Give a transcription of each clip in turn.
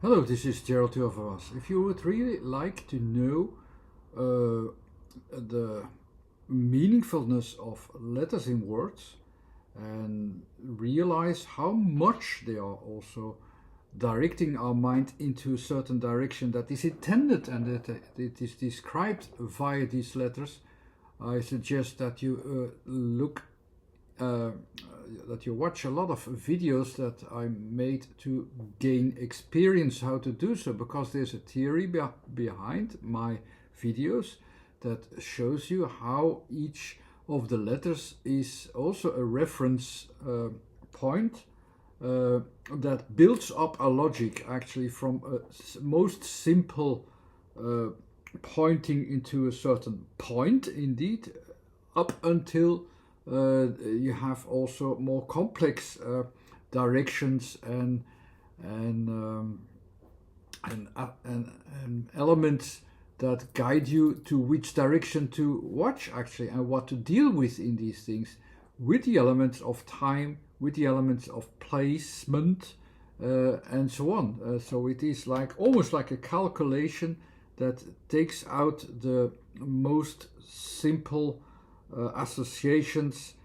Hello, this is Gerald Turvas. If you would really like to know the meaningfulness of letters in words and realize how much they are also directing our mind into a certain direction that is intended and that it is described via these letters, I suggest that you that you watch a lot of videos that I made to gain experience how to do so, because there's a theory behind my videos that shows you how each of the letters is also a reference point that builds up a logic actually from a most simple pointing into a certain point indeed up until you have also more complex directions and elements that guide you to which direction to watch actually and what to deal with in these things, with the elements of time, with the elements of placement, and so on. So it is like almost like a calculation that takes out the most simple associations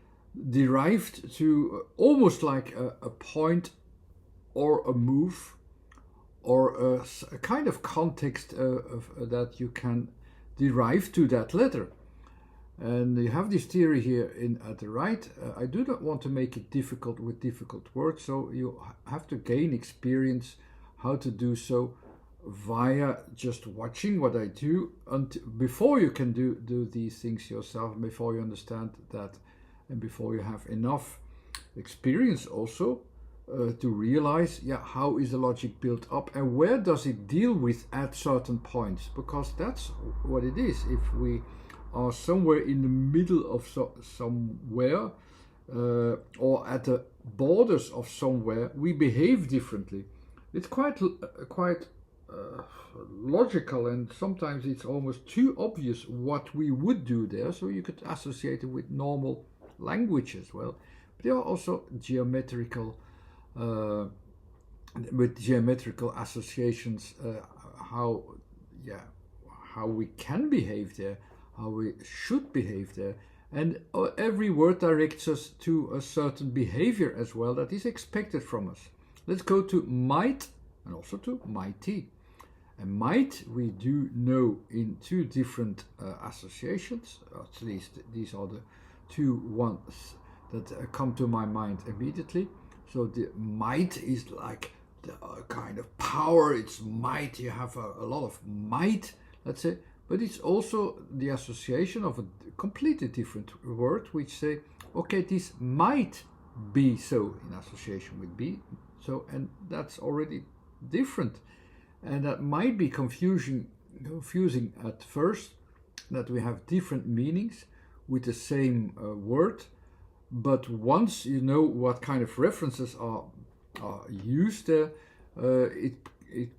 derived to almost like a point or a move or a kind of context that you can derive to that letter. And you have this theory here at the right. I do not want to make it difficult with difficult words, so you have to gain experience how to do so via just watching what I do before you can do these things yourself, before you understand that, and before you have enough experience also to realize, how is the logic built up and where does it deal with at certain points, because that's what it is. If we are somewhere in the middle of somewhere or at the borders of somewhere, we behave differently. It's quite logical, and sometimes it's almost too obvious what we would do there, so you could associate it with normal language as well. But there are also geometrical associations, how we can behave there, how we should behave there, and every word directs us to a certain behavior as well that is expected from us. Let's go to might and also to mighty. And might we do know in two different associations, at least these are the two ones that come to my mind immediately. So the might is like the kind of power, it's might, you have a lot of might, let's say, but it's also the association of a completely different word which say, okay, this might be so in association with be, so, and that's already different. And that might be confusing at first, that we have different meanings with the same word. But once you know what kind of references are used there, it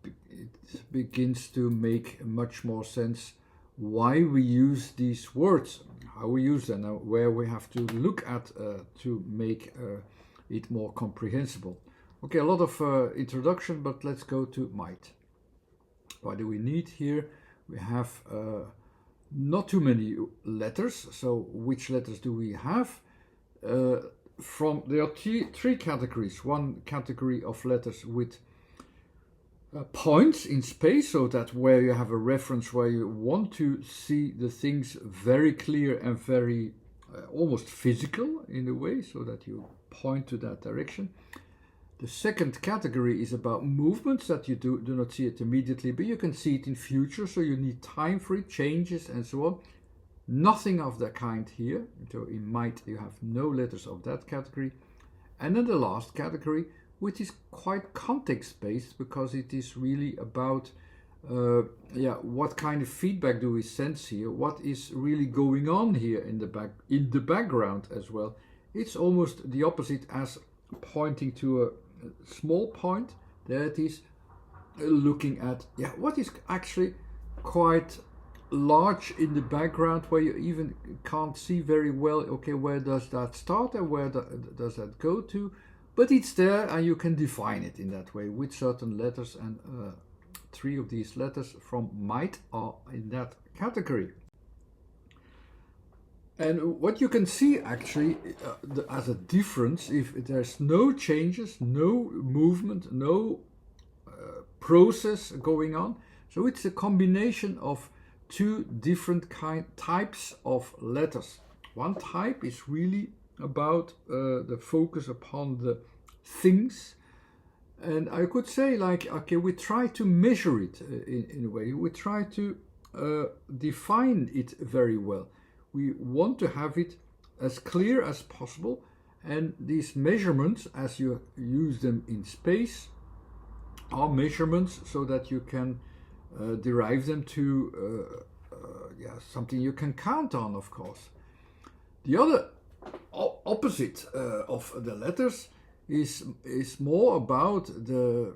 begins to make much more sense why we use these words, how we use them, where we have to look at to make it more comprehensible. Okay, a lot of introduction, but let's go to might. What do we need here? We have not too many letters. So which letters do we have? There are three categories. One category of letters with points in space, so that where you have a reference where you want to see the things very clear and very almost physical in a way, so that you point to that direction. The second category is about movements that you do not see it immediately, but you can see it in future, so you need time for it, changes and so on. Nothing of that kind here. So in might you have no letters of that category. And then the last category, which is quite context-based, because it is really about what kind of feedback do we sense here, what is really going on here in the background as well. It's almost the opposite as pointing to a small point. There it is, looking at what is actually quite large in the background, where you even can't see very well, okay, where does that start and where does that go to, But it's there and you can define it in that way with certain letters, and 3 of these letters from might are in that category. And what you can see actually as a difference, if there's no changes, no movement, no process going on, so it's a combination of 2 different types of letters. One type is really about the focus upon the things, and I could say, like, okay, we try to measure it in a way, we try to define it very well. We want to have it as clear as possible, and these measurements, as you use them in space, are measurements so that you can derive them to something you can count on, of course. The other opposite of the letters is more about the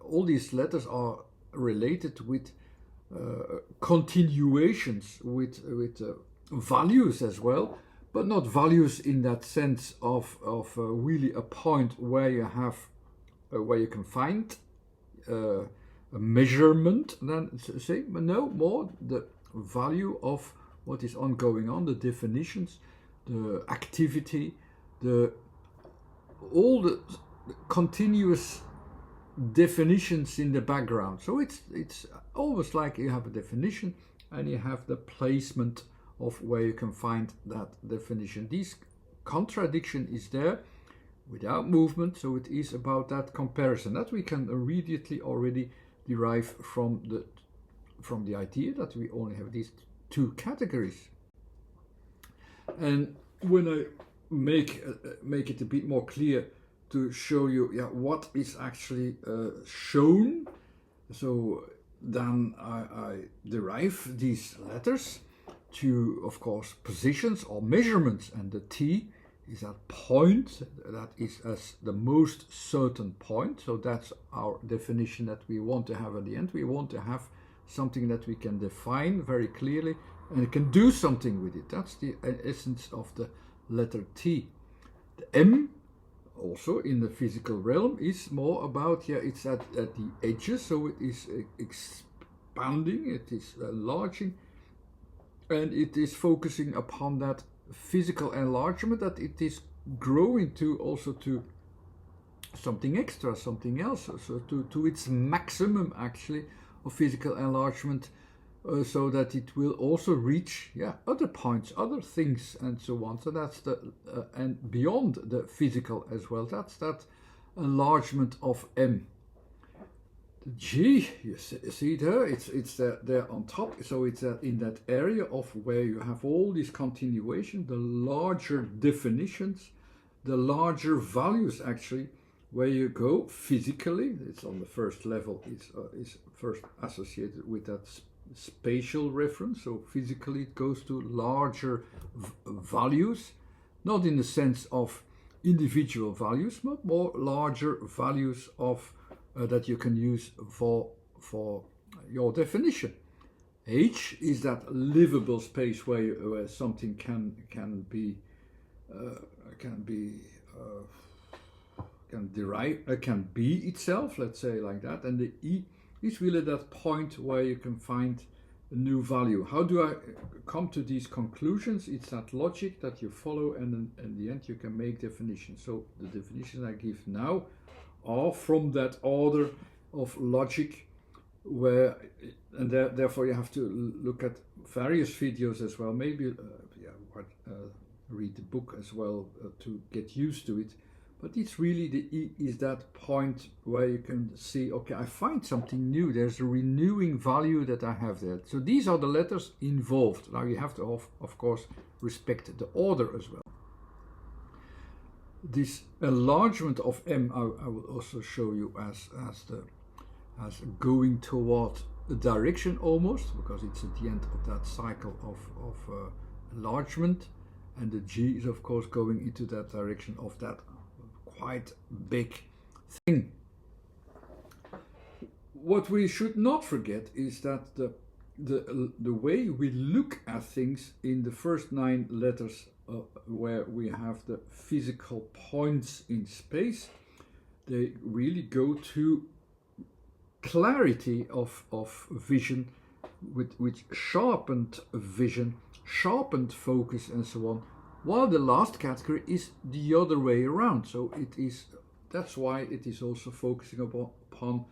all these letters are related with continuations, with values as well, but not values in that sense of really a point where you have where you can find a measurement, then say, but no, more the value of what is ongoing on, the definitions, the activity, all the continuous definitions in the background. So it's almost like you have a definition and you have the placement of where you can find that definition. This contradiction is there without movement, so it is about that comparison that we can immediately already derive from the idea that we only have these 2 categories. And when I make it a bit more clear to show you what is actually shown, so then I derive these letters to, of course, positions or measurements, and the T is that point that is as the most certain point. So that's our definition that we want to have at the end. We want to have something that we can define very clearly and can do something with it. That's the essence of the letter T. The M, also in the physical realm, is more about, it's at the edges, so it is expanding, it is enlarging, and it is focusing upon that physical enlargement, that it is growing to also to something extra, something else, so to its maximum actually of physical enlargement, so that it will also reach other points, other things, and so on. So that's the and beyond the physical as well. That's that enlargement of M. The G, you see there, it's there on top. So it's in that area of where you have all this continuation, the larger definitions, the larger values actually, where you go physically. It's on the first level. Is first associated with that spatial reference. So physically it goes to larger values, not in the sense of individual values, but more larger values of that you can use for your definition. H is that livable space where something can be itself, let's say like that. And the E is really that point where you can find a new value. How do I come to these conclusions? It's that logic that you follow, and then in the end you can make definitions. So the definitions I give now are from that order of logic, where and therefore you have to look at various videos as well, maybe read the book as well to get used to it. But it's really the E is that point where you can see, okay, I find something new, there's a renewing value that I have there. So these are the letters involved. Now you have to of course respect the order as well. This enlargement of M I will also show you as going toward a direction almost, because it's at the end of that cycle of enlargement, and the G is of course going into that direction of that quite big thing. What we should not forget is that the the way we look at things in the first 9 letters, where we have the physical points in space, they really go to clarity of vision, with sharpened vision, sharpened focus, and so on, while the last category is the other way around. So that's why it is also focusing upon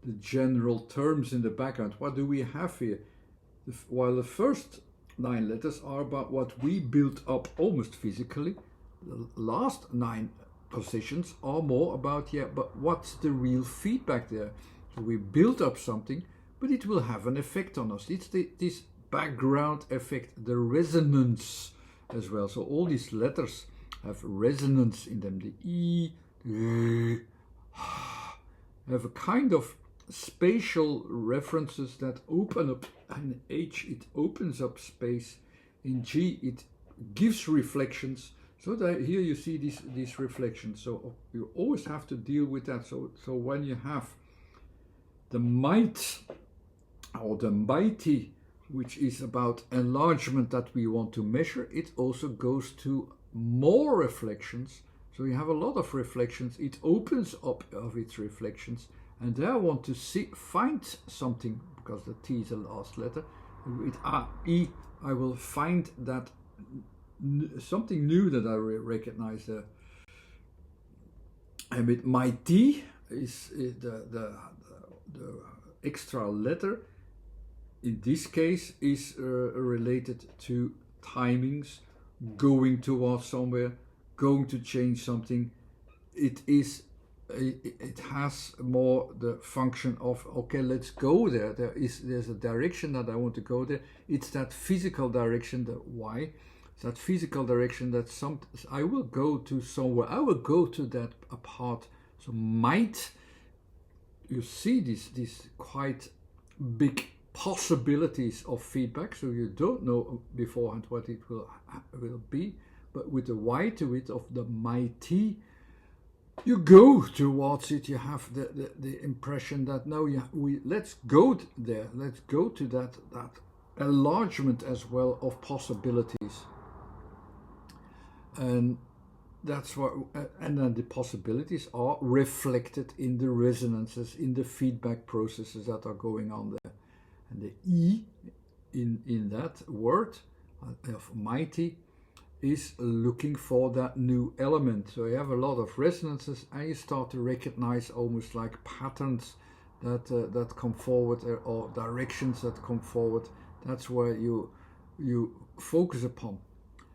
the general terms in the background. What do we have here? While the first 9 letters are about what we built up almost physically, the last 9 positions are more about, but what's the real feedback there? So we build up something, but it will have an effect on us. It's this background effect, the resonance as well. So all these letters have resonance in them. The E, the have a kind of spatial references that open up. In H, it opens up space. In G, it gives reflections. So that here you see these reflections. So you always have to deal with that. So when you have the might or the mighty, which is about enlargement that we want to measure, it also goes to more reflections. So you have a lot of reflections. It opens up of its reflections. And there I want to find something, because the T is the last letter. With E, I will find that something new that I recognize there. And with my T is the extra letter. In this case, is related to timings, going towards somewhere, going to change something. It has more the function of, okay, let's go there. There's a direction that I want to go there. It's that physical direction, the Y. It's that physical direction that I will go to somewhere. I will go to that part. So might, you see these quite big possibilities of feedback. So you don't know beforehand what it will be. But with the Y to it of the mighty, you go towards it. You have the impression that now let's go there. Let's go to that enlargement as well of possibilities. And that's what. And then the possibilities are reflected in the resonances, in the feedback processes that are going on there. And the E in that word of mighty is looking for that new element. So you have a lot of resonances, and you start to recognize almost like patterns that come forward, or directions that come forward. That's where you focus upon.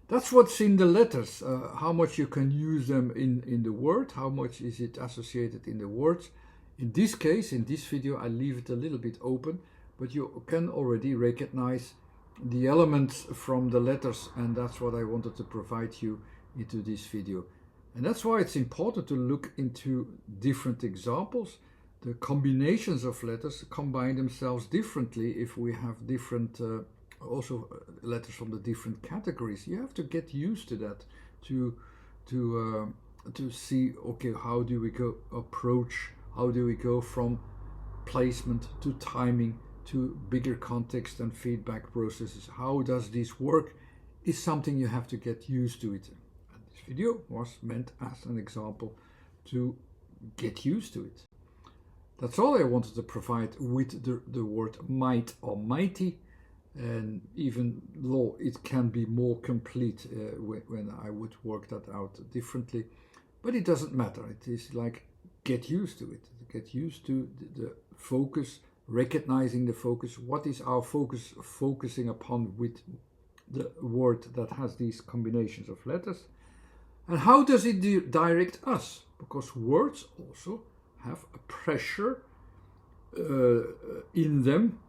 That's what's in the letters. How much you can use them in the word, how much is it associated in the words. In this case, in this video, I leave it a little bit open, but you can already recognize the elements from the letters, and that's what I wanted to provide you into this video. And that's why it's important to look into different examples. The combinations of letters combine themselves differently if we have different also letters from the different categories. You have to get used to that to see, okay, how do we go from placement to timing to bigger context and feedback processes. How does this work is something you have to get used to it. And this video was meant as an example to get used to it. That's all I wanted to provide with the word might or mighty. And even though it can be more complete when I would work that out differently, but it doesn't matter. It is like get used to it. Get used to the focus, recognizing the focus. What is our focus focusing upon with the word that has these combinations of letters? And how does it direct us? Because words also have a pressure in them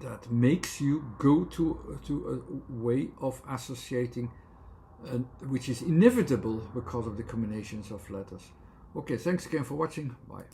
that makes you go to a way of associating, which is inevitable because of the combinations of letters. Okay, thanks again for watching. Bye.